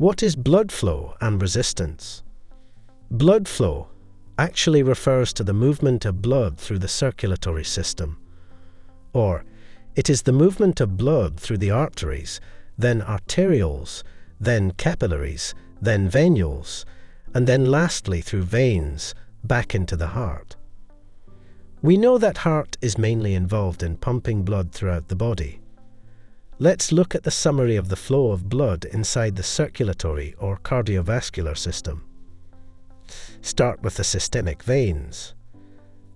What is blood flow and resistance? Blood flow actually refers to the movement of blood through the circulatory system, or it is the movement of blood through the arteries, then arterioles, then capillaries, then venules, and then lastly through veins back into the heart. We know that heart is mainly involved in pumping blood throughout the body. Let's look at the summary of the flow of blood inside the circulatory or cardiovascular system. Start with the systemic veins,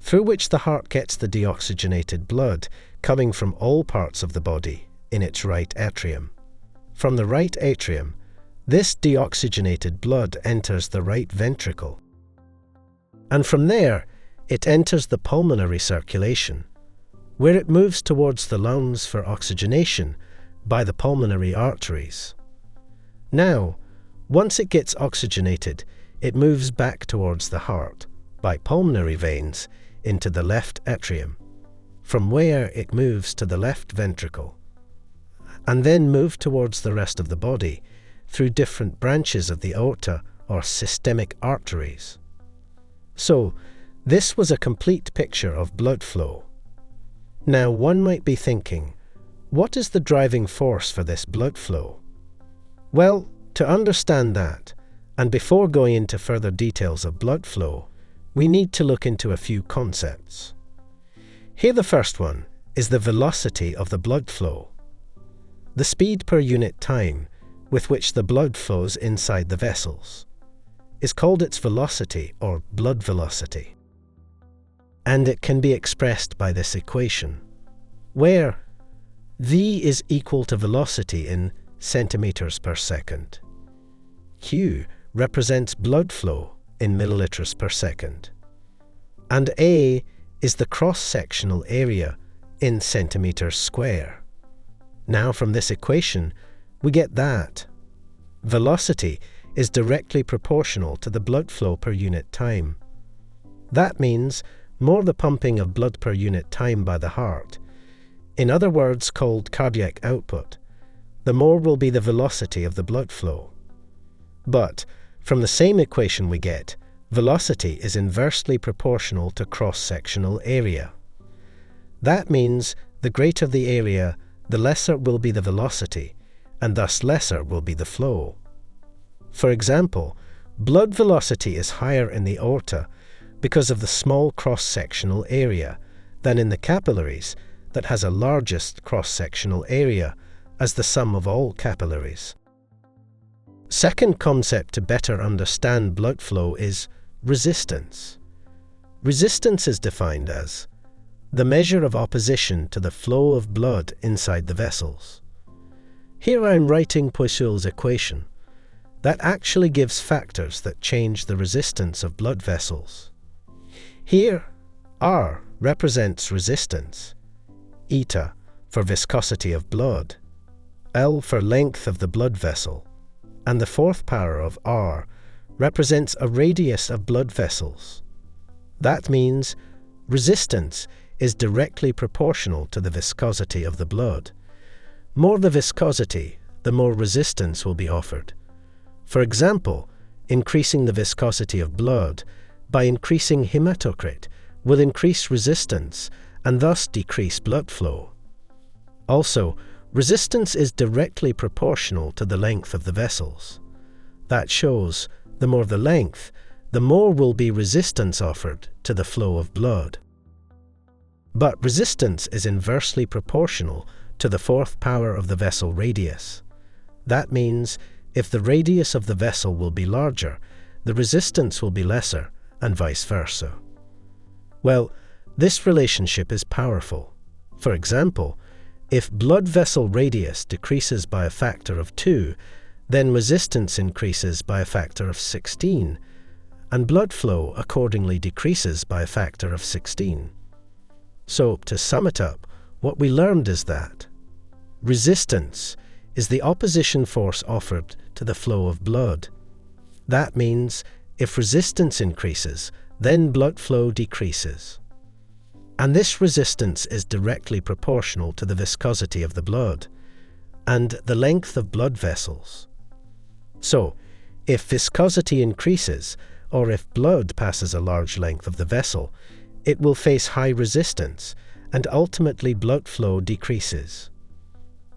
through which the heart gets the deoxygenated blood coming from all parts of the body in its right atrium. From the right atrium, this deoxygenated blood enters the right ventricle, and from there it enters the pulmonary circulation, where it moves towards the lungs for oxygenation by the pulmonary arteries. Now, once it gets oxygenated, it moves back towards the heart by pulmonary veins into the left atrium, from where it moves to the left ventricle, and then move towards the rest of the body through different branches of the aorta or systemic arteries. So, this was a complete picture of blood flow. Now, one might be thinking, what is the driving force for this blood flow? Well, to understand that, and before going into further details of blood flow, we need to look into a few concepts. Here the first one is the velocity of the blood flow. The speed per unit time with which the blood flows inside the vessels is called its velocity or blood velocity. And it can be expressed by this equation, where V is equal to velocity in centimeters per second. Q represents blood flow in milliliters per second. And A is the cross-sectional area in centimeters square. Now from this equation, we get that velocity is directly proportional to the blood flow per unit time. That means more the pumping of blood per unit time by the heart, in other words called cardiac output, the more will be the velocity of the blood flow. But from the same equation we get, velocity is inversely proportional to cross-sectional area. That means the greater the area, the lesser will be the velocity, and thus lesser will be the flow. For example, blood velocity is higher in the aorta because of the small cross-sectional area than in the capillaries that has a largest cross-sectional area as the sum of all capillaries. Second concept to better understand blood flow is resistance. Resistance is defined as the measure of opposition to the flow of blood inside the vessels. Here I'm writing Poiseuille's equation that actually gives factors that change the resistance of blood vessels. Here, R represents resistance, eta for viscosity of blood, L for length of the blood vessel, and the fourth power of R represents a radius of blood vessels. That means resistance is directly proportional to the viscosity of the blood. More the viscosity, the more resistance will be offered. For example, increasing the viscosity of blood by increasing hematocrit will increase resistance and thus decrease blood flow. Also, resistance is directly proportional to the length of the vessels. That shows the more the length, the more will be resistance offered to the flow of blood. But resistance is inversely proportional to the fourth power of the vessel radius. That means if the radius of the vessel will be larger, the resistance will be lesser, and vice versa. Well, this relationship is powerful. For example, if blood vessel radius decreases by a factor of 2, then resistance increases by a factor of 16, and blood flow accordingly decreases by a factor of 16. So, to sum it up, what we learned is that resistance is the opposition force offered to the flow of blood. That means if resistance increases, then blood flow decreases. And this resistance is directly proportional to the viscosity of the blood and the length of blood vessels. So, if viscosity increases, or if blood passes a large length of the vessel, it will face high resistance, and ultimately blood flow decreases.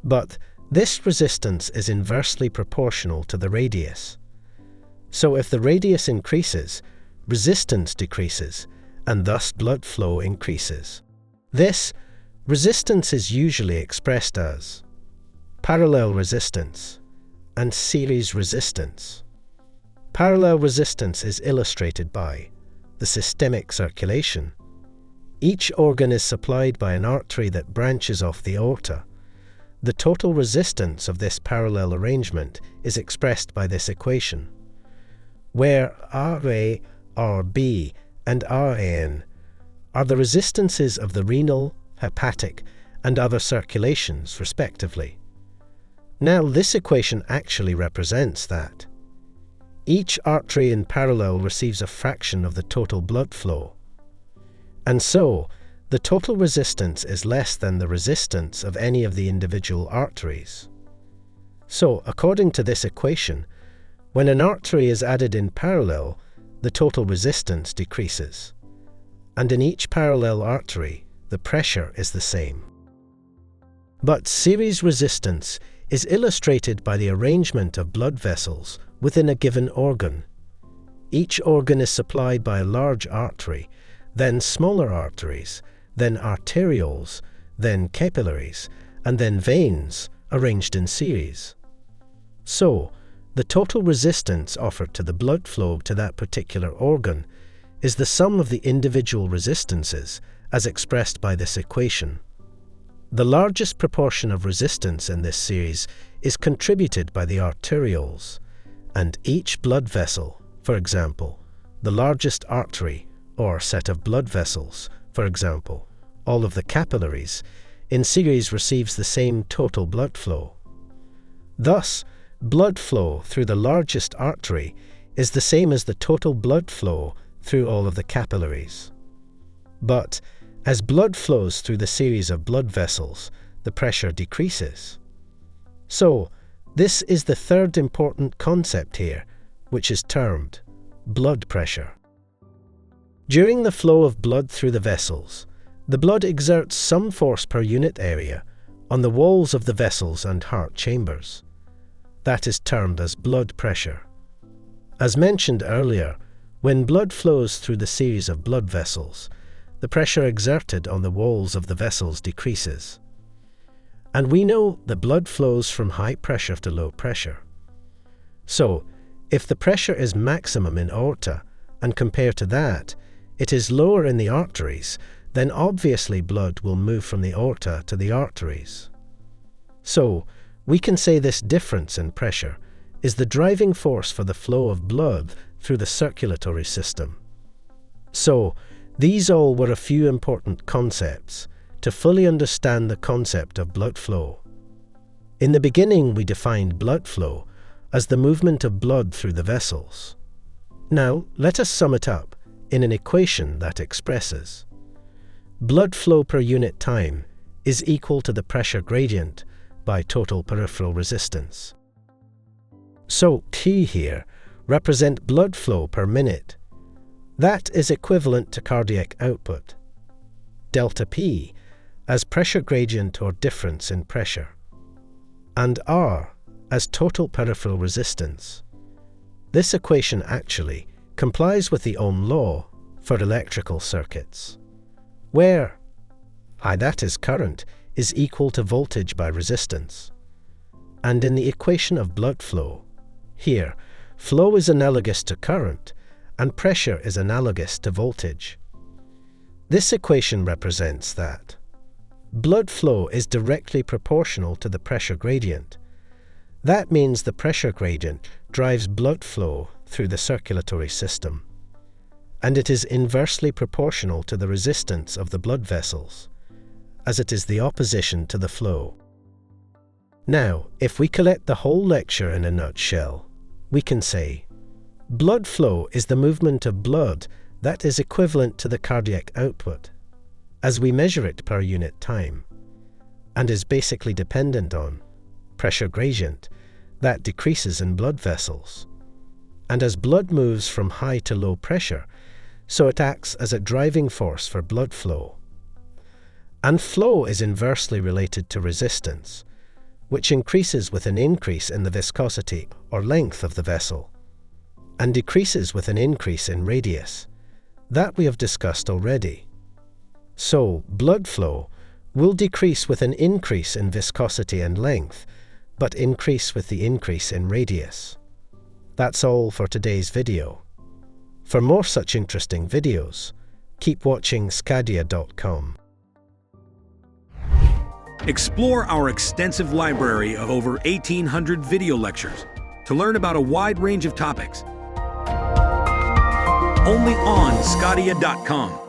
But this resistance is inversely proportional to the radius. So if the radius increases, resistance decreases, and thus blood flow increases. This resistance is usually expressed as parallel resistance and series resistance. Parallel resistance is illustrated by the systemic circulation. Each organ is supplied by an artery that branches off the aorta. The total resistance of this parallel arrangement is expressed by this equation, where Ra, Rb, and Ran are the resistances of the renal, hepatic, and other circulations, respectively. Now, this equation actually represents that each artery in parallel receives a fraction of the total blood flow, and so the total resistance is less than the resistance of any of the individual arteries. So, according to this equation, when an artery is added in parallel, the total resistance decreases, and in each parallel artery, the pressure is the same. But series resistance is illustrated by the arrangement of blood vessels within a given organ. Each organ is supplied by a large artery, then smaller arteries, then arterioles, then capillaries, and then veins arranged in series. So, the total resistance offered to the blood flow to that particular organ is the sum of the individual resistances as expressed by this equation. The largest proportion of resistance in this series is contributed by the arterioles, and each blood vessel, for example, the largest artery or set of blood vessels, for example, all of the capillaries, in series receives the same total blood flow. Thus, blood flow through the largest artery is the same as the total blood flow through all of the capillaries. But as blood flows through the series of blood vessels, the pressure decreases. So, this is the third important concept here, which is termed blood pressure. During the flow of blood through the vessels, the blood exerts some force per unit area on the walls of the vessels and heart chambers. That is termed as blood pressure. As mentioned earlier, when blood flows through the series of blood vessels, the pressure exerted on the walls of the vessels decreases. And we know that blood flows from high pressure to low pressure. So, if the pressure is maximum in aorta, and compared to that, it is lower in the arteries, then obviously blood will move from the aorta to the arteries. So, we can say this difference in pressure is the driving force for the flow of blood through the circulatory system. So, these all were a few important concepts to fully understand the concept of blood flow. In the beginning, we defined blood flow as the movement of blood through the vessels. Now, let us sum it up in an equation that expresses blood flow per unit time is equal to the pressure gradient by total peripheral resistance. So, T here represent blood flow per minute. That is equivalent to cardiac output. Delta P as pressure gradient or difference in pressure. And R as total peripheral resistance. This equation actually complies with the Ohm law for electrical circuits, where I, that is current, is equal to voltage by resistance. And in the equation of blood flow, here, flow is analogous to current, and pressure is analogous to voltage. This equation represents that blood flow is directly proportional to the pressure gradient. That means the pressure gradient drives blood flow through the circulatory system, and it is inversely proportional to the resistance of the blood vessels, as it is the opposition to the flow. Now, if we collect the whole lecture in a nutshell, we can say blood flow is the movement of blood that is equivalent to the cardiac output, as we measure it per unit time, and is basically dependent on pressure gradient, That decreases in blood vessels. And as blood moves from high to low pressure, so it acts as a driving force for blood flow. And flow is inversely related to resistance, which increases with an increase in the viscosity or length of the vessel, and decreases with an increase in radius. That we have discussed already. So, blood flow will decrease with an increase in viscosity and length, but increase with the increase in radius. That's all for today's video. For more such interesting videos, keep watching sqadia.com. Explore our extensive library of over 1,800 video lectures to learn about a wide range of topics. Only on sqadia.com.